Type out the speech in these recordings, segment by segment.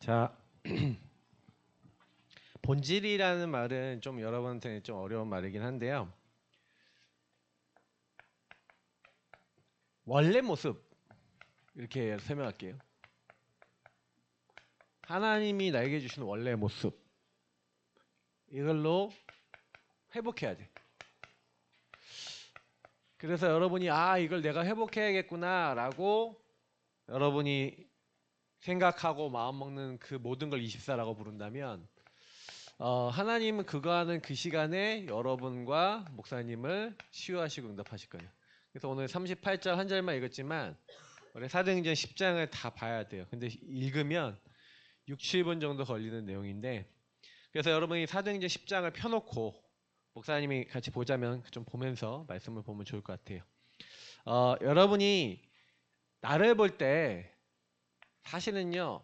자, 본질이라는 말은 좀 여러분한테 좀 어려운 말이긴 한데요. 원래 모습 이렇게 설명할게요. 하나님이 나에게 주신 원래 모습 이걸로 회복해야 돼. 그래서 여러분이 이걸 내가 회복해야겠구나 라고 여러분이 생각하고 마음먹는 그 모든 걸 24라고 부른다면 하나님은 그거 하는 그 시간에 여러분과 목사님을 치유하시고 응답하실 거예요. 그래서 오늘 38절 한 절만 읽었지만 우리 사도행전 10장을 다 봐야 돼요. 근데 읽으면 6, 7분 정도 걸리는 내용인데, 그래서 여러분이 사도행전 10장을 펴놓고 목사님이 같이 보자면 좀 보면서 말씀을 보면 좋을 것 같아요. 여러분이 나를 볼 때 사실은요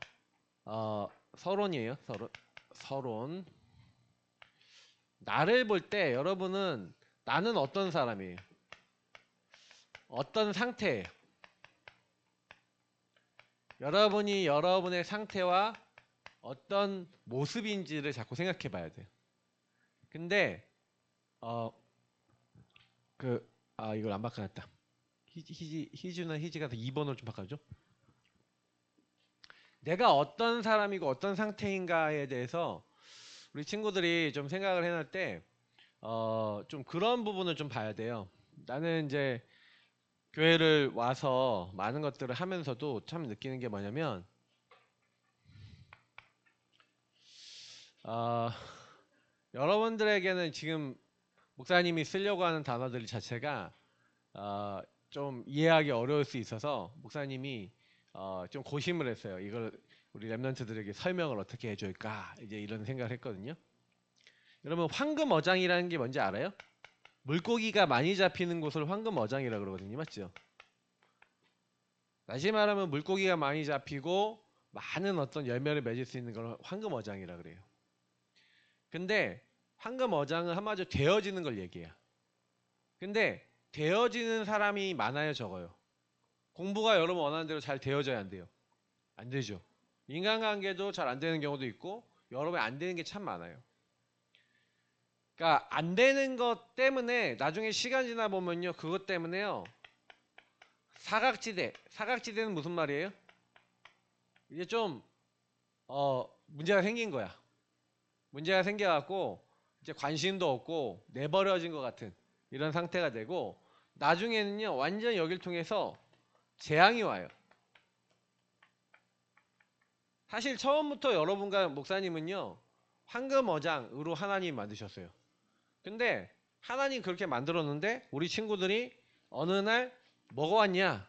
서론이에요. 서론. 나를 볼 때 여러분은 나는 어떤 사람이에요? 어떤 상태예요? 여러분이 여러분의 상태와 어떤 모습인지를 자꾸 생각해 봐야 돼요. 근데 이걸 안 바꿔놨다. 희주나 희지가 2번으로 좀 바꿔줘. 내가 어떤 사람이고 어떤 상태인가에 대해서 우리 친구들이 좀 생각을 해놓을 때 좀 그런 부분을 좀 봐야 돼요. 나는 이제 교회를 와서 많은 것들을 하면서도 참 느끼는 게 뭐냐면 여러분들에게는 지금 목사님이 쓰려고 하는 단어들 자체가 좀 이해하기 어려울 수 있어서 목사님이 좀 고심을 했어요. 이걸 우리 랩런트들에게 설명을 어떻게 해줄까 이제 이런 생각을 했거든요. 여러분 황금 어장이라는 게 뭔지 알아요? 물고기가 많이 잡히는 곳을 황금 어장이라고 그러거든요. 맞죠? 다시 말하면 물고기가 많이 잡히고 많은 어떤 열매를 맺을 수 있는 걸 황금 어장이라 그래요. 근데 황금 어장은 한마디로 되어지는 걸 얘기해요. 근데 되어지는 사람이 많아요, 적어요? 공부가 여러분 원하는 대로 잘 되어져야 안 돼요? 안 되죠. 인간관계도 잘 안 되는 경우도 있고 여러분이 안 되는 게 참 많아요. 그러니까 안 되는 것 때문에 나중에 시간 지나 보면요, 그것 때문에요, 사각지대는 무슨 말이에요? 이게 좀 문제가 생긴 거야. 문제가 생겨갖고 이제 관심도 없고 내버려진 것 같은 이런 상태가 되고, 나중에는요 완전 여길 통해서 재앙이 와요. 사실 처음부터 여러분과 목사님은요 황금 어장으로 하나님 만드셨어요. 근데 하나님 그렇게 만들었는데 우리 친구들이 어느 날 뭐가 왔냐?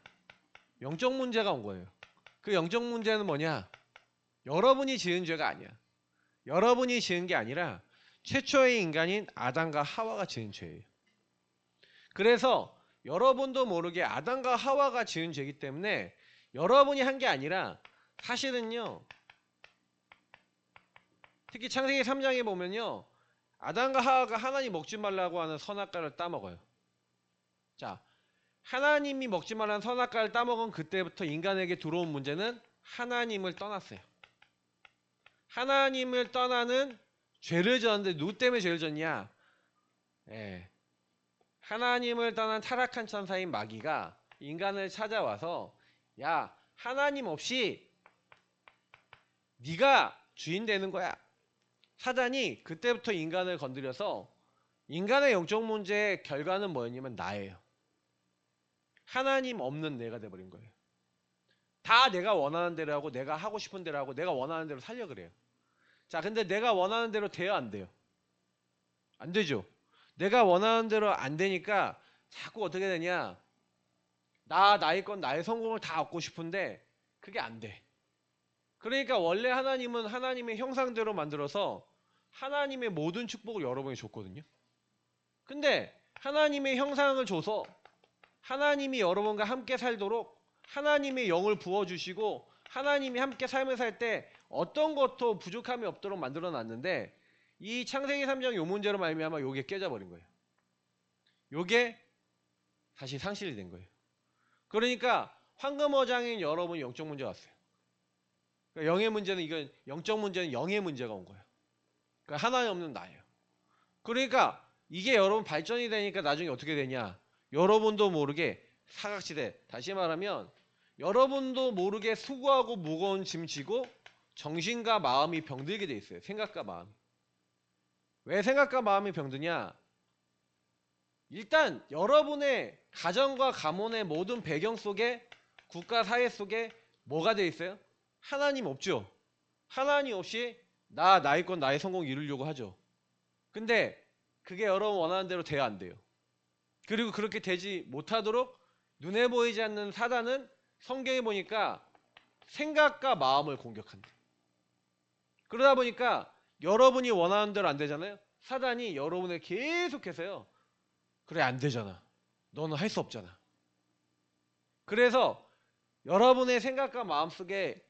영적 문제가 온 거예요. 그 영적 문제는 뭐냐? 여러분이 지은 죄가 아니야. 여러분이 지은 게 아니라 최초의 인간인 아담과 하와가 지은 죄예요. 그래서 여러분도 모르게 아담과 하와가 지은 죄이기 때문에 여러분이 한 게 아니라, 사실은요 특히 창세기 3장에 보면요 아담과 하와가 하나님 먹지 말라고 하는 선악과를 따먹어요. 자, 하나님이 먹지 말라는 선악과를 따먹은 그때부터 인간에게 들어온 문제는 하나님을 떠났어요. 하나님을 떠나는 죄를 졌는데 누구 때문에 죄를 졌냐? 하나님을 떠난 타락한 천사인 마귀가 인간을 찾아와서 야, 하나님 없이 네가 주인 되는 거야. 사단이 그때부터 인간을 건드려서 인간의 영적 문제의 결과는 뭐였냐면 나예요. 하나님 없는 내가 돼버린 거예요. 다 내가 원하는 대로 하고 내가 하고 싶은 대로 하고 내가 원하는 대로 살려 그래요. 자, 근데 내가 원하는 대로 돼요, 안 돼요? 안 되죠. 내가 원하는 대로 안 되니까 자꾸 어떻게 되냐, 나의 건 나의 성공을 다 얻고 싶은데 그게 안 돼. 그러니까 원래 하나님은 하나님의 형상대로 만들어서 하나님의 모든 축복을 여러분이 줬거든요. 근데 하나님의 형상을 줘서 하나님이 여러분과 함께 살도록 하나님의 영을 부어주시고 하나님이 함께 삶을 살 때 어떤 것도 부족함이 없도록 만들어 놨는데, 이 창세기 3장 요 문제로 말미암아 요게 깨져버린 거예요. 요게 다시 상실이 된 거예요. 그러니까 황금어장인 여러분이 영적 문제가 왔어요. 그러니까 영의 문제는 이건 영적 문제는 영의 문제가 온 거예요. 그러니까 하나님 없는 나예요. 그러니까 이게 여러분 발전이 되니까 나중에 어떻게 되냐? 여러분도 모르게 사각지대. 다시 말하면 여러분도 모르게 수고하고 무거운 짐 지고 정신과 마음이 병들게 돼 있어요. 생각과 마음이. 왜 생각과 마음이 병드냐? 일단 여러분의 가정과 가문의 모든 배경 속에 국가 사회 속에 뭐가 돼 있어요? 하나님 없죠. 하나님 없이 나의 건 나의 성공 이루려고 하죠. 근데 그게 여러분 원하는 대로 돼야 안 돼요. 그리고 그렇게 되지 못하도록 눈에 보이지 않는 사단은 성경에 보니까 생각과 마음을 공격한대. 그러다 보니까 여러분이 원하는 대로 안 되잖아요. 사단이 여러분을 계속해서요. 그래 안 되잖아. 너는 할 수 없잖아. 그래서 여러분의 생각과 마음 속에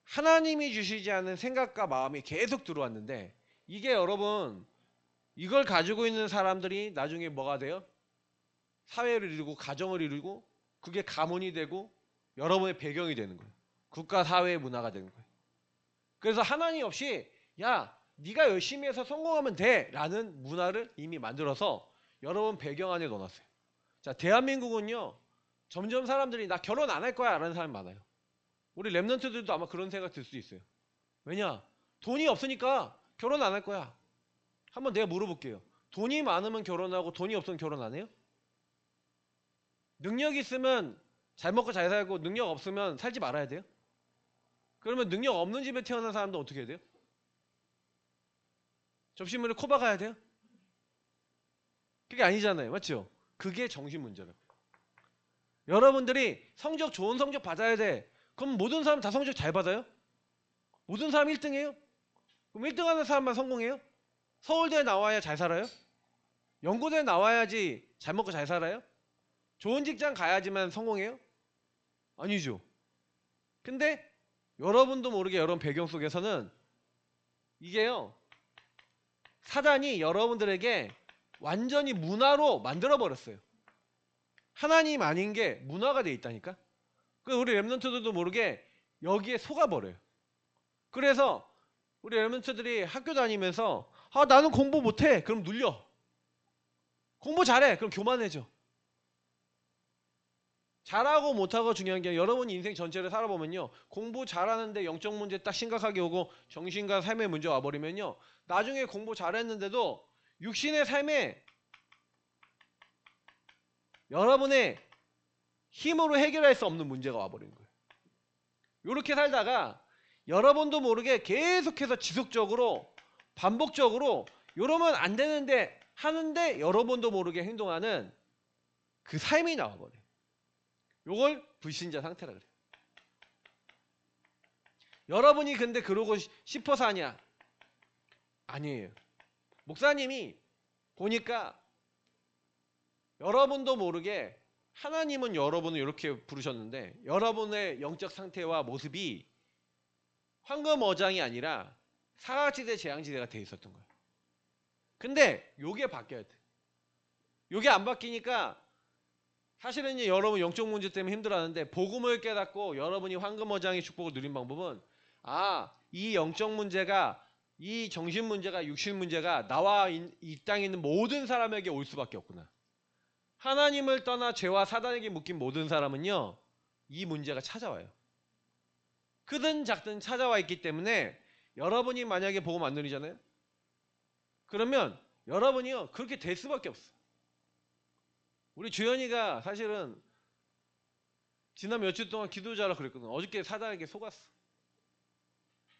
하나님이 주시지 않은 생각과 마음이 계속 들어왔는데 이게 여러분 이걸 가지고 있는 사람들이 나중에 뭐가 돼요? 사회를 이루고 가정을 이루고 그게 가문이 되고 여러분의 배경이 되는 거예요. 국가 사회의 문화가 되는 거예요. 그래서 하나님 없이 야 네가 열심히 해서 성공하면 돼 라는 문화를 이미 만들어서 여러분 배경 안에 넣어놨어요. 자, 대한민국은요 점점 사람들이 나 결혼 안 할 거야 라는 사람이 많아요. 우리 랩런트들도 아마 그런 생각 들 수도 있어요. 왜냐? 돈이 없으니까 결혼 안 할 거야. 한번 내가 물어볼게요. 돈이 많으면 결혼하고 돈이 없으면 결혼 안 해요? 능력 있으면 잘 먹고 잘 살고 능력 없으면 살지 말아야 돼요? 그러면 능력 없는 집에 태어난 사람도 어떻게 해야 돼요? 접시물에 코 박아야 돼요? 그게 아니잖아요. 맞죠? 그게 정신 문제라고. 여러분들이 성적 좋은 성적 받아야 돼. 그럼 모든 사람 다 성적 잘 받아요? 모든 사람 1등이에요? 그럼 1등 하는 사람만 성공해요? 서울대에 나와야 잘 살아요? 연고대에 나와야지 잘 먹고 잘 살아요? 좋은 직장 가야지만 성공해요? 아니죠. 근데 여러분도 모르게 여러분 배경 속에서는 이게요. 사단이 여러분들에게 완전히 문화로 만들어 버렸어요. 하나님 아닌 게 문화가 돼 있다니까. 그 우리 랩런트들도 모르게 여기에 속아버려요. 그래서 우리 랩런트들이 학교 다니면서 아 나는 공부 못해. 그럼 눌려. 공부 잘해. 그럼 교만해져. 잘하고 못하고 중요한 게 여러분이 인생 전체를 살아보면요. 공부 잘하는데 영적 문제 딱 심각하게 오고 정신과 삶의 문제 와버리면요. 나중에 공부 잘했는데도 육신의 삶에 여러분의 힘으로 해결할 수 없는 문제가 와버리는 거예요. 이렇게 살다가 여러분도 모르게 계속해서 지속적으로 반복적으로 이러면 안 되는데 하는데 여러분도 모르게 행동하는 그 삶이 나와버려요. 요걸 불신자 상태라 그래요. 여러분이 근데 그러고 싶어서 하냐? 아니에요. 목사님이 보니까 여러분도 모르게 하나님은 여러분을 이렇게 부르셨는데 여러분의 영적 상태와 모습이 황금어장이 아니라 사각지대 재앙지대가 돼 있었던 거예요. 근데 요게 바뀌어야 돼. 요게 안 바뀌니까 사실은 이제 여러분 영적 문제 때문에 힘들어하는데 복음을 깨닫고 여러분이 황금어장의 축복을 누린 방법은 이 영적 문제가 이 정신 문제가 육신 문제가 나와 이 땅에 있는 모든 사람에게 올 수밖에 없구나. 하나님을 떠나 죄와 사단에게 묶인 모든 사람은요. 이 문제가 찾아와요. 크든 작든 찾아와 있기 때문에 여러분이 만약에 복음 안 누리잖아요. 그러면 여러분이요. 그렇게 될 수밖에 없어. 우리 주연이가 사실은 지난 며칠 동안 기도자라 그랬거든. 어저께 사단에게 속았어.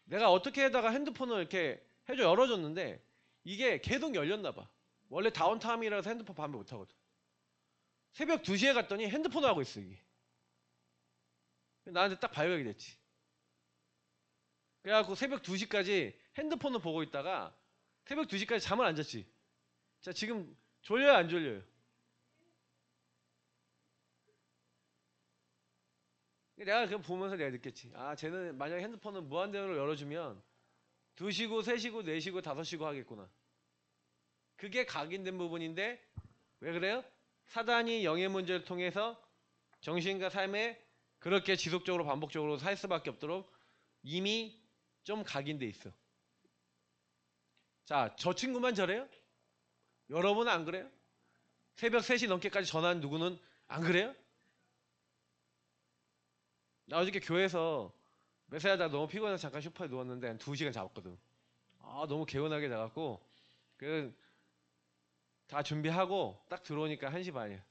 내가 어떻게 해다가 핸드폰을 이렇게 해줘 열어줬는데 이게 계속 열렸나 봐. 원래 다운타임이라서 핸드폰 밤에 못 하거든. 새벽 2시에 갔더니 핸드폰을 하고 있어 이게. 나한테 딱 발각이 됐지. 그래갖고 새벽 2시까지 핸드폰을 보고 있다가 새벽 2시까지 잠을 안 잤지. 자 지금 졸려요 안 졸려요? 내가 그거 보면서 내가 느꼈지. 쟤는 만약에 핸드폰을 무한대로 열어주면 2시고 3시고 4시고 5시고 하겠구나. 그게 각인된 부분인데 왜 그래요? 사단이 영의 문제를 통해서 정신과 삶에 그렇게 지속적으로 반복적으로 살 수밖에 없도록 이미 좀 각인돼 있어. 자, 저 친구만 저래요? 여러분은 안 그래요? 새벽 3시 넘게까지 전화하는 누구는 안 그래요? 나 어저께 교회에서 메시하다가 너무 피곤해서 잠깐 소파에 누웠는데 한 2시간 잡았거든. 아, 너무 개운하게 자갖고 다 준비하고 딱 들어오니까 1시 반이야.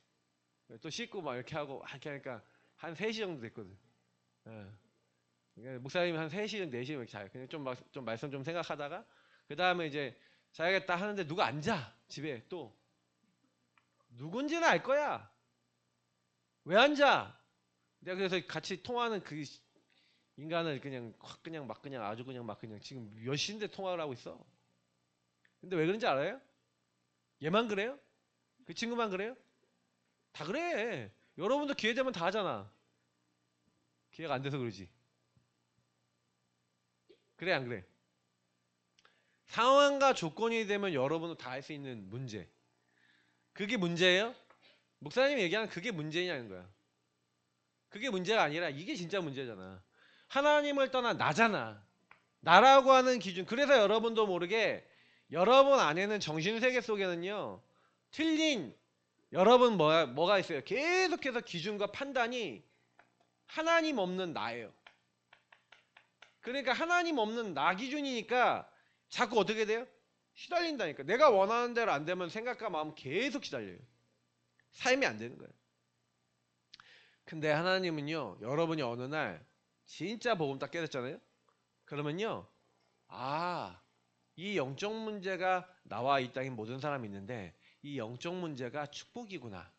또 씻고 막 이렇게 하고 이렇게 하니까 한 3시 정도 됐거든. 예. 그러니까 목사님이 한 3시, 4시 이렇게 자요. 그냥 좀 말씀 좀 생각하다가 그 다음에 이제 자야겠다 하는데 누가 앉아 집에 또 누군지는 알 거야. 왜 앉아? 내가 그래서 같이 통화하는 그 인간을 그냥 확 그냥 막 그냥 아주 그냥 막 그냥 지금 몇 시인데 통화를 하고 있어. 근데 왜 그런지 알아요? 얘만 그래요? 그 친구만 그래요? 다 그래. 여러분도 기회 되면 다 하잖아. 기회가 안 돼서 그러지. 그래 안 그래? 상황과 조건이 되면 여러분은 다 할 수 있는 문제. 그게 문제예요? 목사님이 얘기하는 그게 문제냐는 거야. 그게 문제가 아니라 이게 진짜 문제잖아. 하나님을 떠난 나잖아. 나라고 하는 기준. 그래서 여러분도 모르게 여러분 안에는 정신세계 속에는요. 틀린 여러분 뭐가 있어요? 계속해서 기준과 판단이 하나님 없는 나예요. 그러니까 하나님 없는 나 기준이니까 자꾸 어떻게 돼요? 시달린다니까. 내가 원하는 대로 안 되면 생각과 마음 계속 시달려요. 삶이 안 되는 거예요. 근데 하나님은요. 여러분이 어느 날 진짜 복음 딱 깨닫잖아요. 그러면요. 이 영적 문제가 나와 이 땅에 모든 사람이 있는데 이 영적 문제가 축복이구나.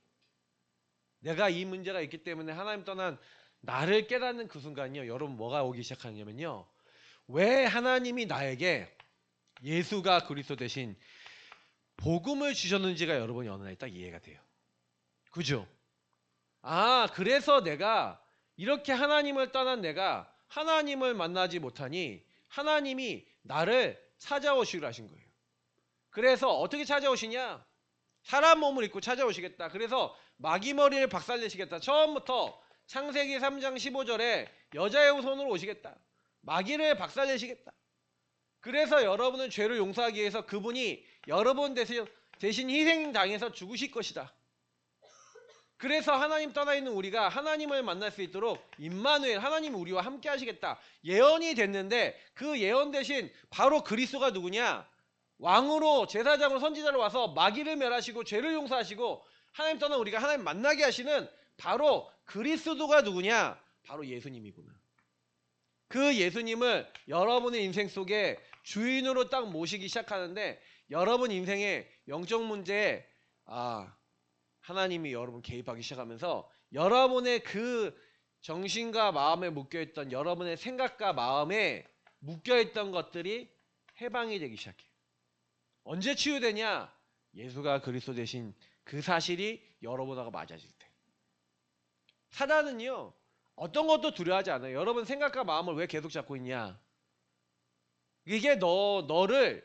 내가 이 문제가 있기 때문에 하나님 떠난 나를 깨닫는 그 순간이요. 여러분 뭐가 오기 시작하냐면요. 왜 하나님이 나에게 예수가 그리스도 대신 복음을 주셨는지가 여러분이 어느 날 딱 이해가 돼요. 그죠? 그래서 내가 이렇게 하나님을 떠난 내가 하나님을 만나지 못하니 하나님이 나를 찾아오시기로 하신 거예요. 그래서 어떻게 찾아오시냐? 사람 몸을 입고 찾아오시겠다. 그래서 마귀머리를 박살내시겠다. 처음부터 창세기 3장 15절에 여자의 손으로 오시겠다. 마귀를 박살내시겠다. 그래서 여러분은 죄를 용서하기 위해서 그분이 여러분 대신 희생당해서 죽으실 것이다. 그래서 하나님 떠나 있는 우리가 하나님을 만날 수 있도록 임마누엘 하나님이 우리와 함께 하시겠다. 예언이 됐는데 그 예언 대신 바로 그리스도가 누구냐? 왕으로 제사장으로 선지자로 와서 마귀를 멸하시고 죄를 용서하시고 하나님 떠난 우리가 하나님 만나게 하시는 바로 그리스도가 누구냐? 바로 예수님이구나. 그 예수님을 여러분의 인생 속에 주인으로 딱 모시기 시작하는데 여러분 인생의 영적 문제에 하나님이 여러분 개입하기 시작하면서 여러분의 그 정신과 마음에 묶여있던 여러분의 생각과 마음에 묶여있던 것들이 해방이 되기 시작해요. 언제 치유되냐? 예수가 그리스도 대신 그 사실이 여러분하고 맞아질 때. 사단은요. 어떤 것도 두려워하지 않아요. 여러분 생각과 마음을 왜 계속 잡고 있냐? 이게 너를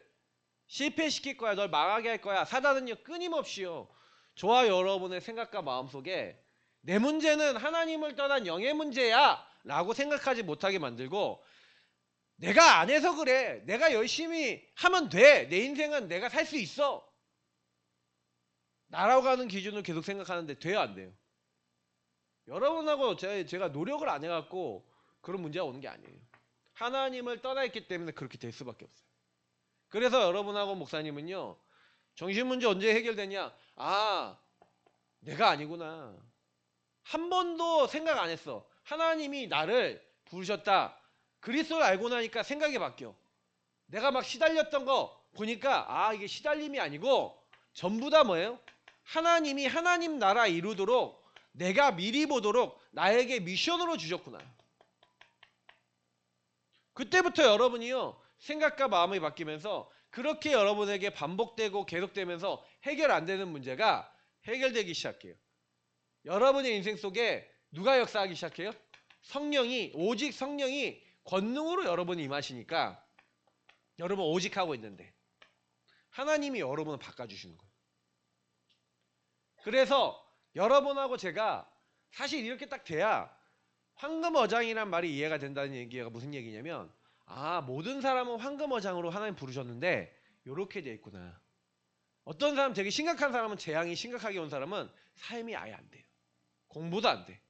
실패시킬 거야. 널 망하게 할 거야. 사단은요. 끊임없이요. 저와 여러분의 생각과 마음 속에 내 문제는 하나님을 떠난 영의 문제야 라고 생각하지 못하게 만들고 내가 안 해서 그래. 내가 열심히 하면 돼. 내 인생은 내가 살 수 있어. 나라고 하는 기준을 계속 생각하는데 돼요 안 돼요? 여러분하고 제가 노력을 안 해갖고 그런 문제가 오는 게 아니에요. 하나님을 떠나 있기 때문에 그렇게 될 수밖에 없어요. 그래서 여러분하고 목사님은요. 정신문제 언제 해결되냐? 내가 아니구나. 한 번도 생각 안 했어. 하나님이 나를 부르셨다. 그리스도를 알고 나니까 생각이 바뀌어. 내가 막 시달렸던 거 보니까 이게 시달림이 아니고 전부 다 뭐예요? 하나님이 하나님 나라 이루도록 내가 미리 보도록 나에게 미션으로 주셨구나. 그때부터 여러분이요. 생각과 마음이 바뀌면서 그렇게 여러분에게 반복되고 계속되면서 해결 안 되는 문제가 해결되기 시작해요. 여러분의 인생 속에 누가 역사하기 시작해요? 오직 성령이 권능으로 여러분이 임하시니까 여러분 오직 하고 있는데 하나님이 여러분을 바꿔주시는 거예요. 그래서 여러분하고 제가 사실 이렇게 딱 돼야 황금어장이란 말이 이해가 된다는 얘기가 무슨 얘기냐면, 아, 모든 사람은 황금어장으로 하나님 부르셨는데 요렇게 돼 있구나. 어떤 사람, 되게 심각한 사람은, 재앙이 심각하게 온 사람은 삶이 아예 안 돼요. 공부도 안 돼.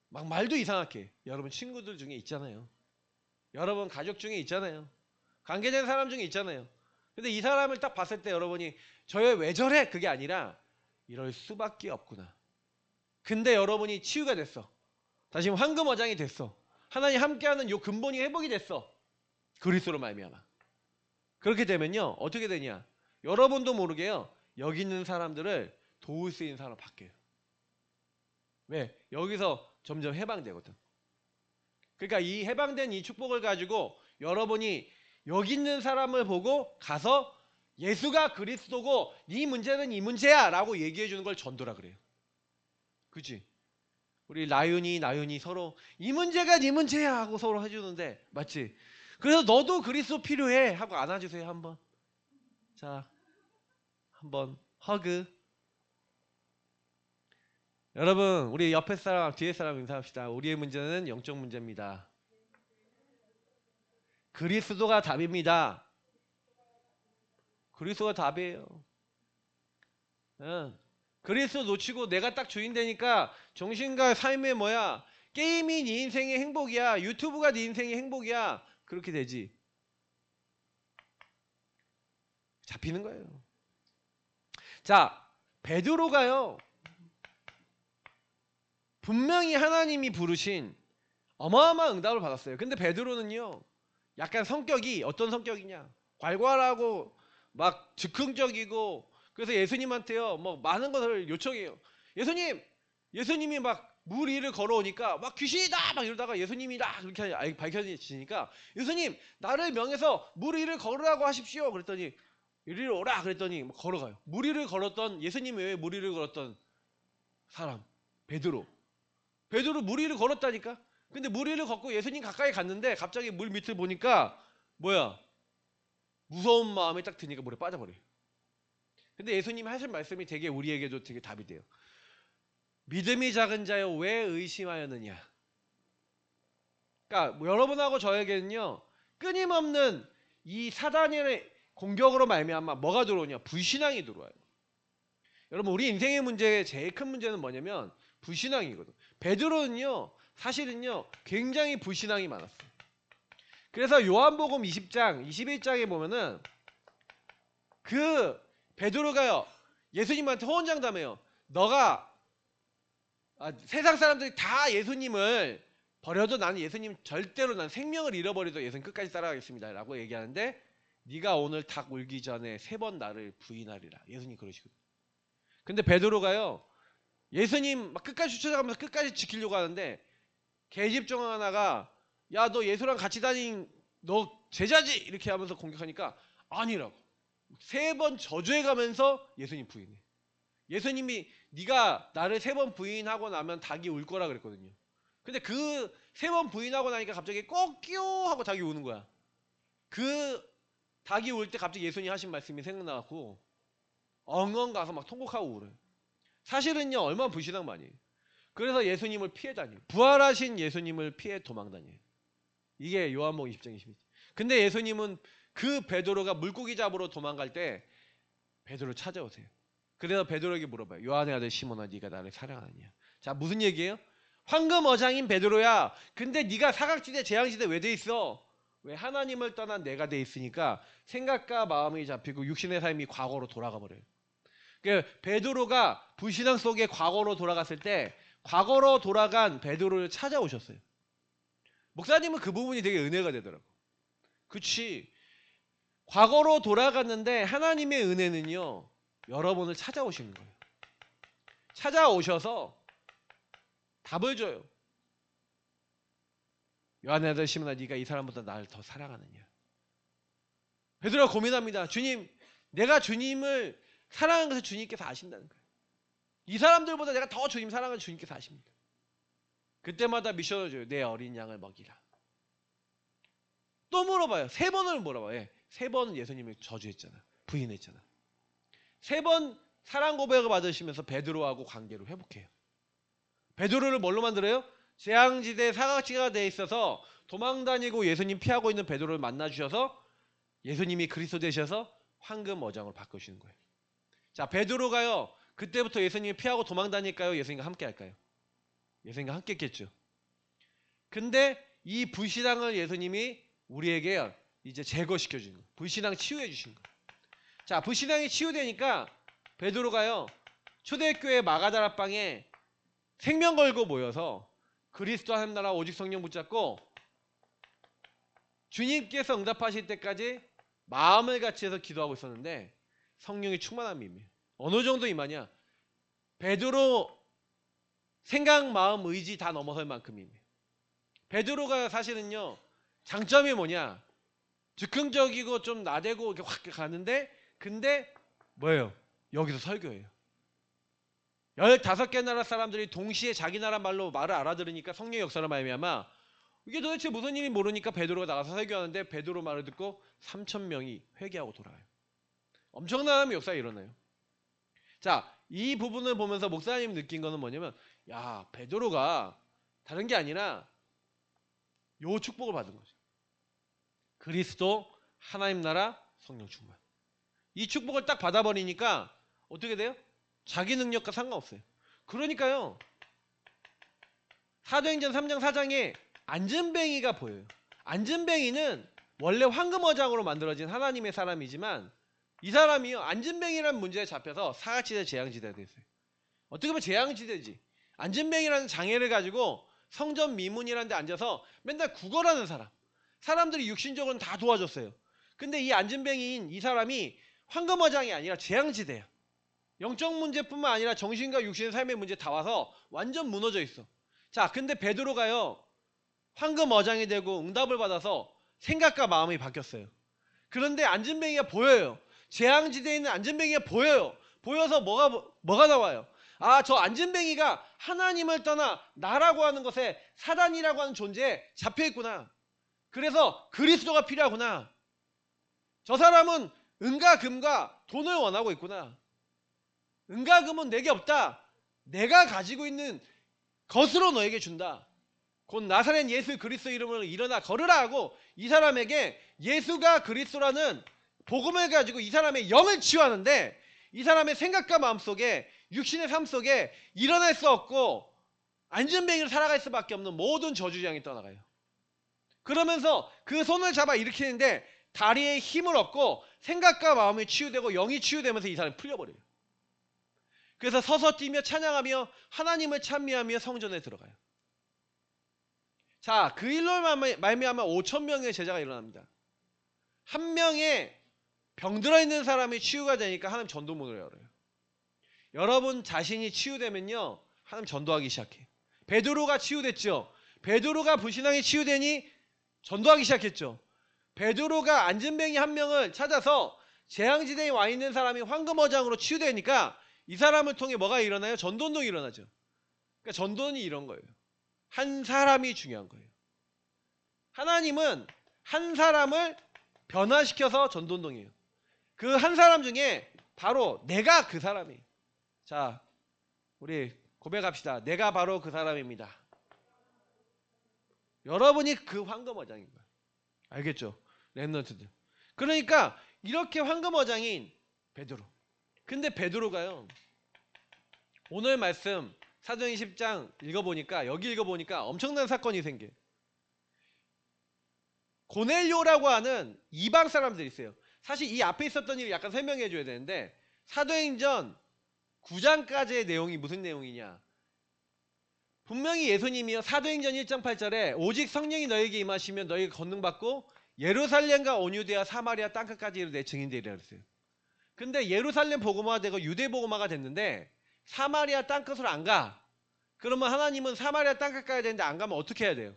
막 말도 이상하게 해. 여러분 친구들 중에 있잖아요. 여러분 가족 중에 있잖아요. 관계된 사람 중에 있잖아요. 근데 이 사람을 딱 봤을 때 여러분이 저애 왜 저래? 그게 아니라 이럴 수밖에 없구나. 근데 여러분이 치유가 됐어. 다시 황금어장이 됐어. 하나님 함께하는 요 근본이 회복이 됐어. 그리스도로 말미암아. 그렇게 되면요 어떻게 되냐? 여러분도 모르게요 여기 있는 사람들을 도울 수 있는 사람으로 바뀌어요. 왜? 여기서 점점 해방되거든. 그러니까 이 해방된 이 축복을 가지고 여러분이 여기 있는 사람을 보고 가서 예수가 그리스도고 네 문제는 이 문제야 라고 얘기해 주는 걸 전도라 그래요. 그치? 우리 나윤이 서로 이 문제가 네 문제야 하고 서로 해주는데 맞지? 그래서 너도 그리스도 필요해 하고 안아주세요 한번. 자, 한번 허그. 여러분 우리 옆에 사람 뒤에 사람 인사합시다. 우리의 문제는 영적 문제입니다. 그리스도가 답입니다. 그리스도가 답이에요. 응. 그리스도 놓치고 내가 딱 주인 되니까 정신과 삶의 뭐야 게임이 네 인생의 행복이야. 유튜브가 네 인생의 행복이야. 그렇게 되지. 잡히는 거예요. 자, 베드로가요 분명히 하나님이 부르신 어마어마한 응답을 받았어요. 근데 베드로는요 약간 성격이 어떤 성격이냐, 괄괄하고 막 즉흥적이고, 그래서 예수님한테요 뭐 많은 것을 요청해요. 예수님이 막 물 위를 걸어오니까 막 귀신이다 막 이러다가 예수님이다 그렇게 밝혀지니까 예수님 나를 명해서 물 위를 걸으라고 하십시오 그랬더니 이리로 오라 그랬더니 걸어가요. 물 위를 걸었던, 예수님 외에 물 위를 걸었던 사람 베드로 물 위를 걸었다니까. 근데 물 위를 걷고 예수님 가까이 갔는데 갑자기 물 밑을 보니까 뭐야 무서운 마음이 딱 드니까 물에 빠져버려요. 근데 예수님이 하신 말씀이 되게 우리에게도 되게 답이 돼요. 믿음이 작은 자여 왜 의심하였느냐. 그러니까 뭐 여러분하고 저에게는요 끊임없는 이 사단의 공격으로 말미암아 뭐가 들어오냐, 불신앙이 들어와요. 여러분 우리 인생의 문제, 제일 큰 문제는 뭐냐면 불신앙이거든. 베드로는요 사실은요 굉장히 불신앙이 많았어요. 그래서 요한복음 20장 21장에 보면은 그 베드로가요 예수님한테 호언장담해요. 너가 세상 사람들이 다 예수님을 버려도 나는 예수님 절대로 난 생명을 잃어버려도 예수님 끝까지 따라가겠습니다 라고 얘기하는데 네가 오늘 닭 울기 전에 3번 나를 부인하리라. 예수님 그러시거든요. 근데 베드로가요 예수님 막 끝까지 쫓아가면서 끝까지 지키려고 하는데 계집 중 하나가 야 너 예수랑 같이 다닌 너 제자지 이렇게 하면서 공격하니까 아니라고 3번 저주해가면서 예수님 부인해. 예수님이 네가 나를 3번 부인하고 나면 닭이 울 거라 그랬거든요. 근데 그 3번 부인하고 나니까 갑자기 꼬끼요 하고 닭이 우는 거야. 그 닭이 울 때 갑자기 예수님 하신 말씀이 생각나고 엉엉 가서 막 통곡하고 울어요. 사실은요 얼마나 불신앙 많이 해요. 그래서 예수님을 피해 다녀요. 부활하신 예수님을 피해 도망 다녀요. 이게 요한복음 20장 20절. 근데 예수님은 그 베드로가 물고기 잡으러 도망갈 때 베드로를 찾아오세요. 그래서 베드로에게 물어봐요. 요한의 아들 시몬아 네가 나를 사랑하느냐. 자 무슨 얘기예요? 황금어장인 베드로야. 근데 네가 사각지대 재앙지대 왜 돼 있어? 왜? 하나님을 떠난 내가 돼 있으니까 생각과 마음이 잡히고 육신의 삶이 과거로 돌아가 버려요. 그러니까 베드로가 불신앙 속에 과거로 돌아갔을 때 과거로 돌아간 베드로를 찾아오셨어요. 목사님은 그 부분이 되게 은혜가 되더라고. 그치? 과거로 돌아갔는데 하나님의 은혜는요 여러분을 찾아오시는 거예요. 찾아오셔서 답을 줘요. 요한의 아들 시몬아 네가 이 사람보다 나를 더 사랑하느냐. 베드로가 고민합니다. 주님 내가 주님을 사랑하는 것을 주님께서 아신다는 거예요. 이 사람들보다 내가 더 주님 사랑하는 주님께서 아십니다. 그때마다 미션을 줘요. 내 어린 양을 먹이라. 또 물어봐요. 3번을 물어봐요. 3번은 예수님을 저주했잖아. 부인했잖아. 3번 사랑 고백을 받으시면서 베드로하고 관계를 회복해요. 베드로를 뭘로 만들어요? 재앙지대 사각지가 돼 있어서 도망다니고 예수님 피하고 있는 베드로를 만나주셔서 예수님이 그리스도 되셔서 황금 어장으로 바꾸시는 거예요. 자, 베드로가요. 그때부터 예수님이 피하고 도망다닐까요? 예수님과 함께 할까요? 예수님과 함께 했겠죠. 근데 이 불신앙을 예수님이 우리에게 이제 제거시켜 주는 거예요. 불신앙 치유해 주신 거예요. 자, 불신앙이 치유되니까 베드로가요. 초대교회 마가다락방에 생명 걸고 모여서 그리스도 하나님 나라 오직 성령 붙잡고 주님께서 응답하실 때까지 마음을 같이 해서 기도하고 있었는데 성령이 충만함이 임해요. 어느 정도 임하냐? 베드로 생각, 마음, 의지 다 넘어설 만큼이에요. 베드로가 사실은요. 장점이 뭐냐? 즉흥적이고 좀 나대고 이렇게 확 가는데 근데 뭐예요? 여기서 설교해요. 15개 나라 사람들이 동시에 자기 나라 말로 말을 알아들으니까 성령의 역사를 말미암아 이게 도대체 무슨 일인지 모르니까 베드로가 나가서 설교하는데 베드로 말을 듣고 3,000명이 회개하고 돌아와요. 엄청난 역사가 일어나요. 자, 이 부분을 보면서 목사님이 느낀 거는 뭐냐면 야, 베드로가 다른 게 아니라 요 축복을 받은 거죠. 그리스도, 하나님 나라, 성령 충만. 이 축복을 딱 받아버리니까 어떻게 돼요? 자기 능력과 상관없어요. 그러니까요. 사도행전 3장 4장에 안전뱅이가 보여요. 안전뱅이는 원래 황금어장으로 만들어진 하나님의 사람이지만 이 사람이요. 안전뱅이라는 문제에 잡혀서 사각지대 재앙지대가 됐어요. 어떻게 보면 재앙지대지. 안전뱅이라는 장애를 가지고 성전 미문이라는 데 앉아서 맨날 구걸하는 사람. 사람들이 육신적으로는 다 도와줬어요. 근데 이 안전뱅이인 이 사람이 황금어장이 아니라 재앙지대야. 영적 문제뿐만 아니라 정신과 육신의 삶의 문제 다 와서 완전 무너져 있어. 자, 근데 베드로가요. 황금어장이 되고 응답을 받아서 생각과 마음이 바뀌었어요. 그런데 안전뱅이가 보여요. 재앙지대에 있는 안전뱅이가 보여요. 보여서 뭐가 나와요? 아, 저 안전뱅이가 하나님을 떠나 나라고 하는 것에 사단이라고 하는 존재에 잡혀있구나. 그래서 그리스도가 필요하구나. 저 사람은 은과 금과 돈을 원하고 있구나. 은과 금은 내게 없다. 내가 가지고 있는 것으로 너에게 준다. 곧 나사렛 예수 그리스도 이름으로 일어나 걸으라 하고 이 사람에게 예수가 그리스도라는 복음을 가지고 이 사람의 영을 치유하는데 이 사람의 생각과 마음 속에 육신의 삶 속에 일어날 수 없고 안전뱅이로 살아갈 수밖에 없는 모든 저주장이 떠나가요. 그러면서 그 손을 잡아 일으키는데 다리에 힘을 얻고 생각과 마음이 치유되고 영이 치유되면서 이 사람이 풀려버려요. 그래서 서서 뛰며 찬양하며 하나님을 찬미하며 성전에 들어가요. 자, 그 일로 말미암아 5,000명의 제자가 일어납니다. 한 명의 병들어 있는 사람이 치유가 되니까 하나님 전도문을 열어요. 여러분 자신이 치유되면요 하나님 전도하기 시작해. 베드로가 치유됐죠. 베드로가 불신앙이 치유되니 전도하기 시작했죠. 베드로가 안전뱅이 한 명을 찾아서 재앙지대에 와 있는 사람이 황금어장으로 치유되니까 이 사람을 통해 뭐가 일어나요? 전도운동이 일어나죠. 그러니까 전도는 이런 거예요. 한 사람이 중요한 거예요. 하나님은 한 사람을 변화시켜서 전도운동이에요. 그 한 사람 중에 바로 내가 그 사람이에요. 자, 우리 고백합시다. 내가 바로 그 사람입니다. 여러분이 그 황금어장인 거예요. 알겠죠? 렘넌트들. 그러니까 이렇게 황금어장인 베드로. 근데 베드로가요. 오늘 말씀 사도행전 10장 읽어보니까 여기 읽어보니까 엄청난 사건이 생겨요. 고넬료라고 하는 이방 사람들이 있어요. 사실 이 앞에 있었던 일을 약간 설명해 줘야 되는데 사도행전 9장까지의 내용이 무슨 내용이냐. 분명히 예수님이요 사도행전 1장 8절에 오직 성령이 너에게 임하시면 너희가 권능받고 예루살렘과 온 유대와 사마리아 땅끝까지 내 증인되리라 그랬어요. 근데 예루살렘 복음화되고 유대 복음화가 됐는데 사마리아 땅끝으로 안 가. 그러면 하나님은 사마리아 땅끝 가야 되는데 안 가면 어떻게 해야 돼요?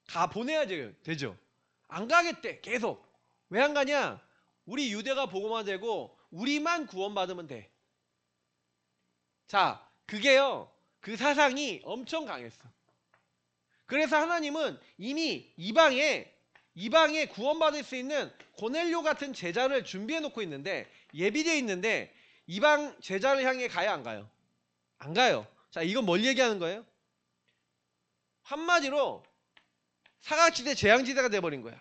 다 보내야 되죠. 안 가겠대 계속. 왜 안 가냐? 우리 유대가 복음화되고 우리만 구원받으면 돼. 자, 그게요 그 사상이 엄청 강했어. 그래서 하나님은 이미 이방에 구원받을 수 있는 고넬료 같은 제자를 준비해 놓고 있는데 예비되어 있는데 이방 제자를 향해 가요 안 가요? 안 가요. 자, 이건 뭘 얘기하는 거예요? 한마디로 사각지대 재앙지대가 돼버린 거야.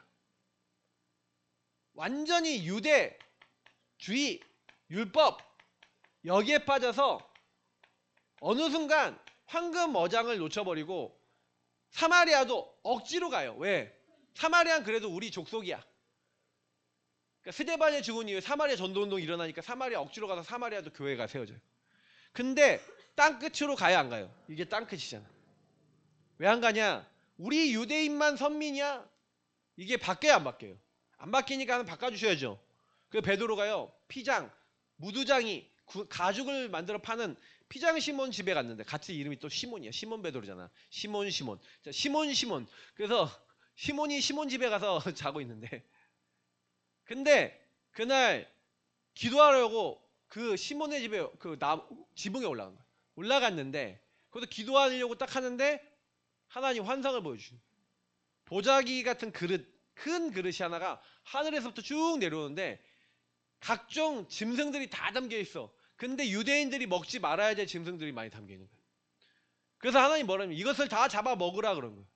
완전히 유대주의, 율법 여기에 빠져서 어느 순간 황금 어장을 놓쳐버리고 사마리아도 억지로 가요. 왜? 사마리아는 그래도 우리 족속이야. 그러니까 스데반이 죽은 이후에 사마리아 전도운동이 일어나니까 사마리아 억지로 가서 사마리아도 교회가 세워져요. 근데 땅끝으로 가야 안 가요. 이게 땅끝이잖아. 왜 안 가냐? 우리 유대인만 선민이야? 이게 바뀌어야 안 바뀌어요? 안 바뀌니까 하나 바꿔주셔야죠. 그 베드로가요, 피장, 무두장이 가죽을 만들어 파는 피장 시몬 집에 갔는데, 같이 이름이 또 시몬이야. 시몬 베드로잖아. 시몬. 자, 시몬. 그래서 시몬이 시몬 집에 가서 자고 있는데, 근데 그날 기도하려고 그 시몬의 집에 지붕에 올라간 거야. 올라갔는데 거기서 기도하려고 딱 하는데 하나님 환상을 보여주시는 거야. 도자기 같은 그릇, 큰 그릇이 하나가 하늘에서부터 쭉 내려오는데 각종 짐승들이 다 담겨 있어. 근데 유대인들이 먹지 말아야 될 짐승들이 많이 담겨 있는 거야. 그래서 하나님 뭐라면 이것을 다 잡아 먹으라 그런 거야.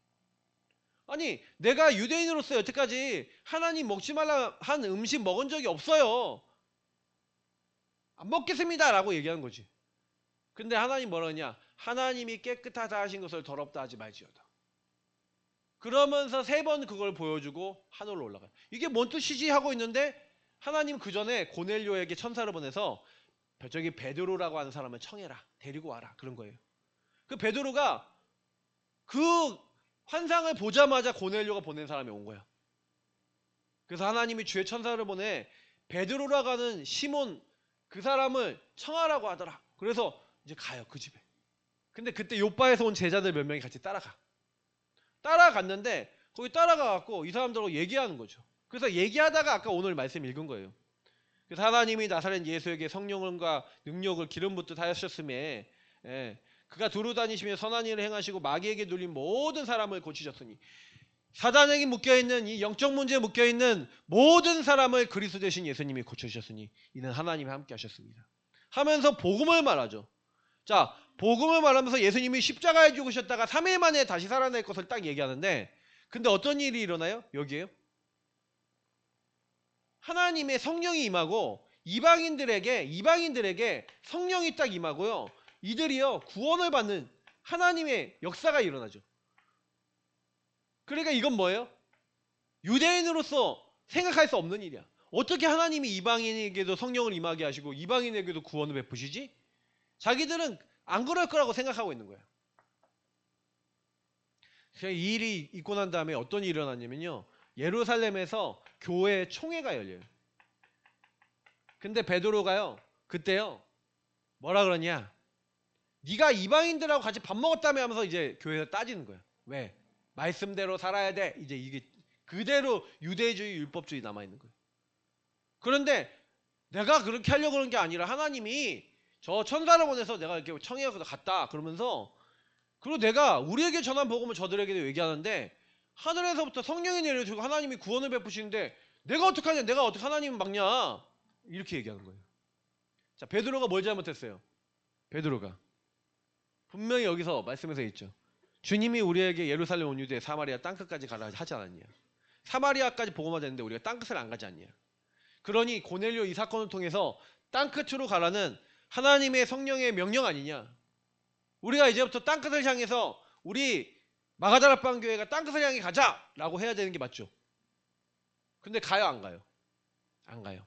아니, 내가 유대인으로서 여태까지 하나님 먹지 말라 한 음식 먹은 적이 없어요. 안 먹겠습니다 라고 얘기하는 거지. 근데 하나님 뭐라냐? 하나님이 깨끗하다 하신 것을 더럽다 하지 말지어다. 그러면서 3번 그걸 보여주고 하늘로 올라가요. 이게 뭔 뜻이지 하고 있는데 하나님 그 전에 고넬료에게 천사를 보내서 저기 베드로라고 하는 사람을 청해라, 데리고 와라, 그런 거예요. 그 베드로가 그 환상을 보자마자 고넬료가 보낸 사람이 온 거야. 그래서 하나님이 주의 천사를 보내 베드로라고 하는 시몬 그 사람을 청하라고 하더라. 그래서 이제 가요, 그 집에. 근데 그때 요바에서 온 제자들 몇 명이 같이 따라갔는데 거기 따라가갖고 이 사람들하고 얘기하는 거죠. 그래서 얘기하다가 아까 오늘 말씀 읽은 거예요. 그래서 하나님이 나사렛 예수에게 성령과 능력을 기름 붓듯 하셨음에 그가 두루 다니시며 선한 일을 행하시고 마귀에게 눌린 모든 사람을 고치셨으니, 사단에게 묶여있는 이 영적 문제에 묶여있는 모든 사람을 그리스도 되신 예수님이 고쳐주셨으니 이는 하나님이 함께 하셨습니다 하면서 복음을 말하죠. 자, 복음을 말하면서 예수님이 십자가에 죽으셨다가 3일 만에 다시 살아날 것을 딱 얘기하는데, 근데 어떤 일이 일어나요? 여기에요. 하나님의 성령이 임하고 이방인들에게 성령이 딱 임하고요, 이들이요 구원을 받는 하나님의 역사가 일어나죠. 그러니까 이건 뭐예요? 유대인으로서 생각할 수 없는 일이야. 어떻게 하나님이 이방인에게도 성령을 임하게 하시고 이방인에게도 구원을 베푸시지? 자기들은 안 그럴 거라고 생각하고 있는 거야. 이 일이 있고 난 다음에 어떤 일이 일어났냐면요, 예루살렘에서 교회 총회가 열려요. 근데 베드로가요 그때요 뭐라 그러냐, 네가 이방인들하고 같이 밥 먹었다며 하면서 이제 교회에서 따지는 거야. 왜? 말씀대로 살아야 돼. 이제 이게 그대로 유대주의 율법주의 남아있는 거예요. 그런데 내가 그렇게 하려고 그런 게 아니라 하나님이 저 천사를 보내서 내가 이렇게 청해서 갔다 그러면서, 그리고 내가 우리에게 전한 복음을 저들에게도 얘기하는데 하늘에서부터 성령이 내려주고 하나님이 구원을 베푸시는데 내가 어떡하냐, 내가 어떻게 하나님을 막냐, 이렇게 얘기하는 거예요. 자, 베드로가 뭘 잘못했어요? 베드로가 분명히 여기서 말씀에서 있죠. 주님이 우리에게 예루살렘 온 유대 사마리아 땅끝까지 가라 하지 않았냐. 사마리아까지 복음화 됐는데 우리가 땅끝을 안 가지 않냐. 그러니 고넬료 이 사건을 통해서 땅끝으로 가라는 하나님의 성령의 명령 아니냐. 우리가 이제부터 땅끝을 향해서 우리 마가다락방 교회가 땅끝을 향해 가자라고 해야 되는 게 맞죠. 근데 가요 안 가요? 안 가요.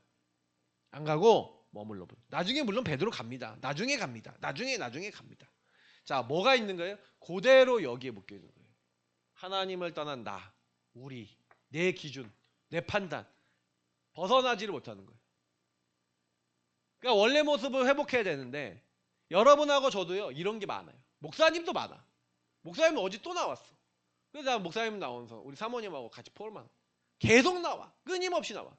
안 가고 머물러. 나중에 물론 베드로 갑니다. 나중에 갑니다. 나중에 갑니다. 자, 뭐가 있는 거예요? 그대로 여기에 묶여 있는 거예요. 하나님을 떠난 나, 우리, 내 기준, 내 판단 벗어나지를 못하는 거예요. 그러니까 원래 모습을 회복해야 되는데 여러분하고 저도요 이런 게 많아요. 목사님도 많아. 목사님은 어제 또 나왔어. 그래서 나 목사님 나오면서 우리 사모님하고 같이 포럼하고 계속 나와. 끊임없이 나와.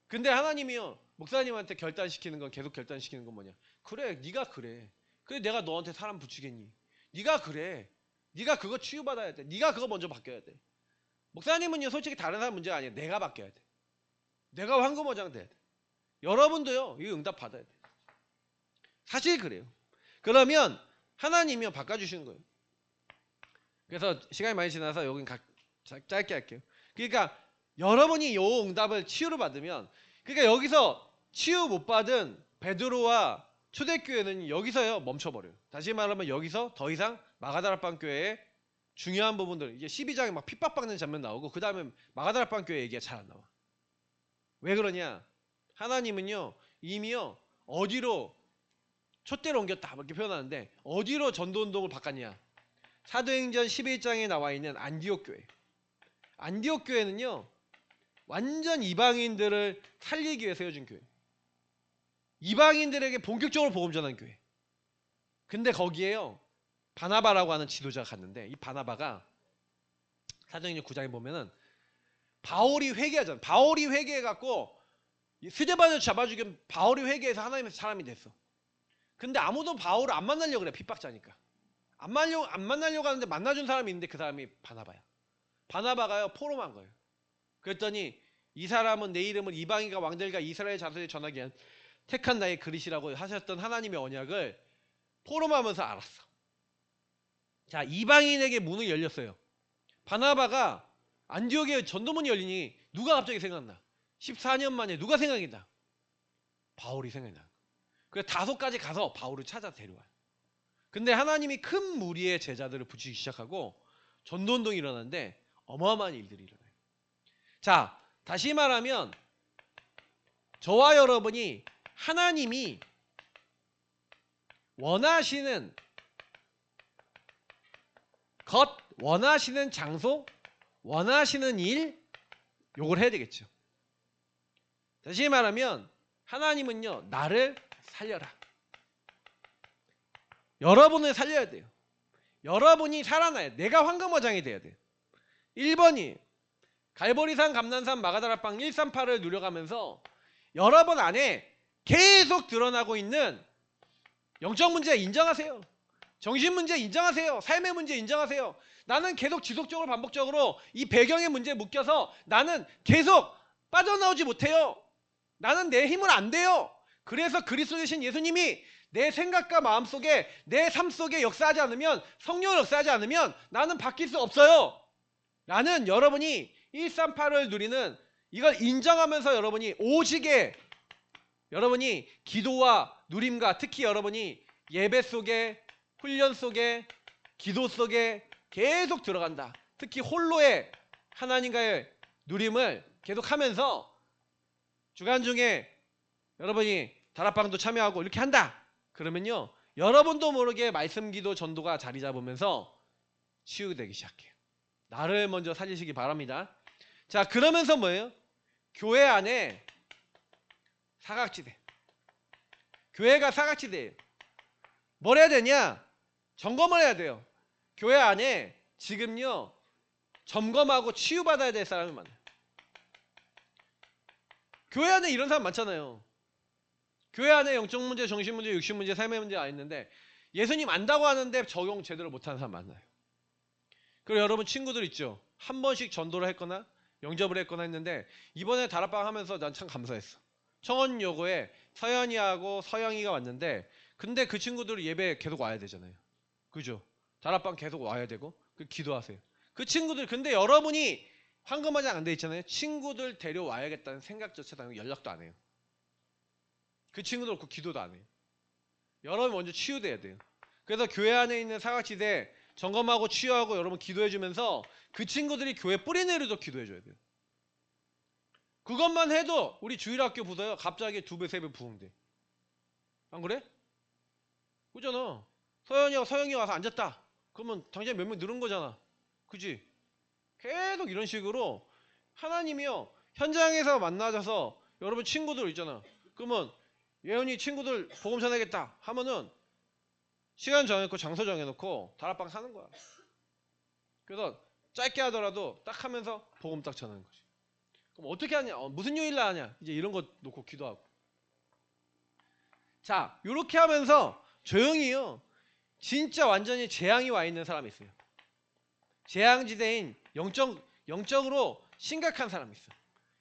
근데 하나님이요 목사님한테 결단시키는 건, 계속 결단시키는 건 뭐냐. 그래, 네가 그래. 그래, 내가 너한테 사람 붙이겠니? 네가 그래. 네가 그거 치유받아야 돼. 네가 그거 먼저 바뀌어야 돼. 목사님은요 솔직히 다른 사람 문제가 아니에요. 내가 바뀌어야 돼. 내가 황금어장 돼야 돼. 여러분도요 이 응답 받아야 돼. 사실 그래요. 그러면 하나님이요 바꿔주시는 거예요. 그래서 시간이 많이 지나서 여긴 짧게 할게요. 그러니까 여러분이 요 응답을 치유를 받으면, 그러니까 여기서 치유 못 받은 베드로와 초대교회는 여기서요 멈춰버려요. 다시 말하면 여기서 더 이상 마가다락방 교회의 중요한 부분들, 이제 12장에 막 핍박받는 장면 나오고 그 다음에 마가다락방 교회 얘기가 잘 안 나와. 왜 그러냐? 하나님은요 이미요 어디로 촛대를 옮겼다 이렇게 표현하는데, 어디로 전도운동을 바꿨냐? 사도행전 11장에 나와 있는 안디옥 교회. 안디옥 교회는요 완전 이방인들을 살리기 위해 세워진 교회. 이방인들에게 본격적으로 복음 전하는 교회. 근데 거기에요 바나바라고 하는 지도자가 갔는데, 이 바나바가 사도행전 9장에 보면은 바울이 회개하잖아. 바울이 회개해갖고 스데반을 잡아 죽인 바울이 회개해서 하나님의 사람이 됐어. 근데 아무도 바울을 안 만나려고 그래. 핍박자니까. 안 만나려고 하는데 만나준 사람이 있는데 그 사람이 바나바야. 바나바가요 포럼한 거예요. 그랬더니 이 사람은 내 이름을 이방인과 왕들과 이스라엘 자손에 전하기 위한 택한 나의 그릇이라고 하셨던 하나님의 언약을 포럼하면서 알았어. 자, 이방인에게 문이 열렸어요. 바나바가 안디옥에 전도문이 열리니 누가 갑자기 생각나? 14년 만에 누가 생각이 나? 바울이 생각이 나. 그래서 다소까지 가서 바울을 찾아 데려와요. 근데 하나님이 큰 무리의 제자들을 붙이기 시작하고 전도운동이 일어나는데 어마어마한 일들이 일어나요. 자, 다시 말하면 저와 여러분이 하나님이 원하시는 것, 원하시는 장소, 원하시는 일, 요걸 해야 되겠죠. 다시 말하면 하나님은요 나를 살려라. 여러분을 살려야 돼요. 여러분이 살아나야 돼. 내가 황금어장이 돼야 돼요. 1번이 갈보리산, 감난산, 마가다락방 138을 누려가면서 여러분 안에 계속 드러나고 있는 영적 문제 인정하세요. 정신 문제 인정하세요. 삶의 문제 인정하세요. 나는 계속 지속적으로 반복적으로 이 배경의 문제에 묶여서 나는 계속 빠져나오지 못해요. 나는 내 힘은 안 돼요. 그래서 그리스도 되신 예수님이 내 생각과 마음 속에, 내 삶 속에 역사하지 않으면, 성령을 역사하지 않으면 나는 바뀔 수 없어요. 나는 여러분이 138을 누리는 이걸 인정하면서 여러분이 오직에 여러분이 기도와 누림과 특히 여러분이 예배 속에, 훈련 속에, 기도 속에 계속 들어간다. 특히 홀로의 하나님과의 누림을 계속하면서 주간 중에 여러분이 다락방도 참여하고 이렇게 한다. 그러면요 여러분도 모르게 말씀 기도 전도가 자리 잡으면서 치유되기 시작해요. 나를 먼저 살리시기 바랍니다. 자, 그러면서 뭐예요? 교회 안에 사각지대. 교회가 사각지대예요. 뭘 해야 되냐? 점검을 해야 돼요. 교회 안에 지금요 점검하고 치유받아야 될 사람이 많아요. 교회 안에 이런 사람 많잖아요. 교회 안에 영적 문제, 정신 문제, 육신 문제, 삶의 문제가 있는데 예수님 안다고 하는데 적용 제대로 못하는 사람 많아요. 그리고 여러분 친구들 있죠. 한 번씩 전도를 했거나 영접을 했거나 했는데 이번에 다락방 하면서 난 참 감사했어. 청원여고에 서연이하고 서영이가 왔는데 근데 그 친구들 예배 계속 와야 되잖아요. 그죠? 다락방 계속 와야 되고 그 기도하세요. 그 친구들 근데 여러분이 황금어장 안 돼 있잖아요. 친구들 데려와야겠다는 생각조차도 연락도 안 해요. 그 친구들 없고 기도도 안 해요. 여러분 먼저 치유돼야 돼요. 그래서 교회 안에 있는 사각지대 점검하고 치유하고 여러분 기도해주면서 그 친구들이 교회 뿌리 내려도 기도해줘야 돼요. 그것만 해도 우리 주일학교 보세요. 갑자기 2배, 3배 부흥돼. 안 그래? 그잖아. 서영이 와서 앉았다. 그러면 당장 몇 명 늘은 거잖아. 그지? 계속 이런 식으로 하나님이요. 현장에서 만나셔서 여러분 친구들 있잖아. 그러면 예언이 친구들 복음 전하겠다 하면은 시간 정해놓고 장소 정해놓고 다락방 사는 거야. 그래서 짧게 하더라도 딱 하면서 복음 딱 전하는 거지. 그럼 어떻게 하냐? 무슨 요일날 하냐? 이제 이런 거 놓고 기도하고. 자, 요렇게 하면서 조용히요. 진짜 완전히 재앙이 와 있는 사람이 있어요. 재앙지대인 영적으로 심각한 사람이 있어요.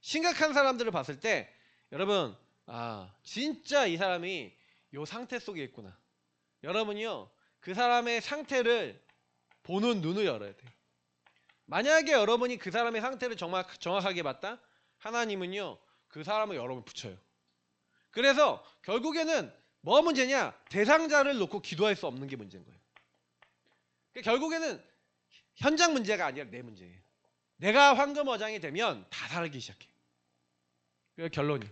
심각한 사람들을 봤을 때 여러분 진짜 이 사람이 요 상태 속에 있구나. 여러분이요 그 사람의 상태를 보는 눈을 열어야 돼. 만약에 여러분이 그 사람의 상태를 정확하게 봤다? 하나님은요 그 사람을 여러분 붙여요. 그래서 결국에는 뭐가 문제냐? 대상자를 놓고 기도할 수 없는 게 문제인 거예요. 그러니까 결국에는 현장 문제가 아니라 내 문제예요. 내가 황금어장이 되면 다 살기 시작해. 그래서 결론이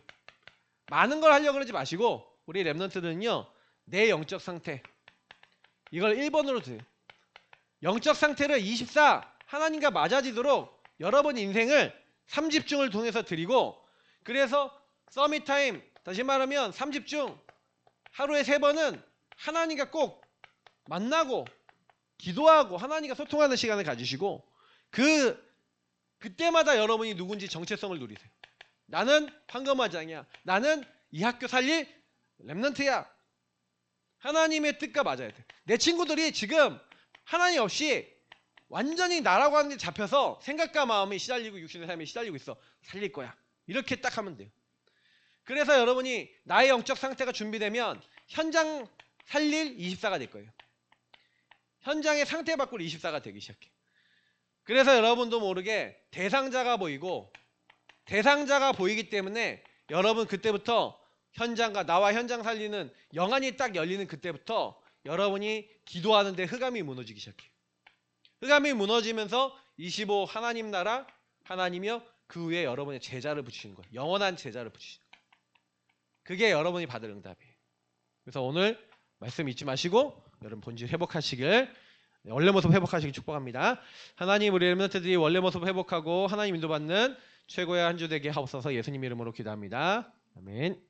많은 걸 하려고 그러지 마시고 우리 랩런트들은요 내 영적 상태 이걸 1번으로 드세요. 영적 상태를 24 하나님과 맞아지도록 여러분 인생을 3집중을 통해서 드리고 그래서 서밋타임 다시 말하면 3집중 하루에 3번은 하나님과 꼭 만나고 기도하고 하나님과 소통하는 시간을 가지시고 그때마다 여러분이 누군지 정체성을 누리세요. 나는 황금화장이야. 나는 이 학교 살릴 랩런트야. 하나님의 뜻과 맞아야 돼. 내 친구들이 지금 하나님 없이 완전히 나라고 하는 데 잡혀서 생각과 마음이 시달리고 육신의 삶이 시달리고 있어. 살릴 거야. 이렇게 딱 하면 돼요. 그래서 여러분이 나의 영적 상태가 준비되면 현장 살릴 24가 될 거예요. 현장의 상태 바꿀 24가 되기 시작해. 그래서 여러분도 모르게 대상자가 보이기 때문에 여러분 그때부터 현장과 나와 현장 살리는 영안이 딱 열리는 그때부터 여러분이 기도하는데 흑암이 무너지기 시작해요. 흑암이 무너지면서 25 하나님 나라 하나님이여 그 위에 여러분의 제자를 붙이시는 거예요. 영원한 제자를 붙이시는 거예요. 그게 여러분이 받을 응답이에요. 그래서 오늘 말씀 잊지 마시고 여러분 본질 회복하시길 원래 모습 회복하시길 축복합니다. 하나님 우리 렘넌트들이 원래 모습 회복하고 하나님 인도받는 최고의 한 주 되게 하옵소서. 예수님 이름으로 기도합니다. 아멘.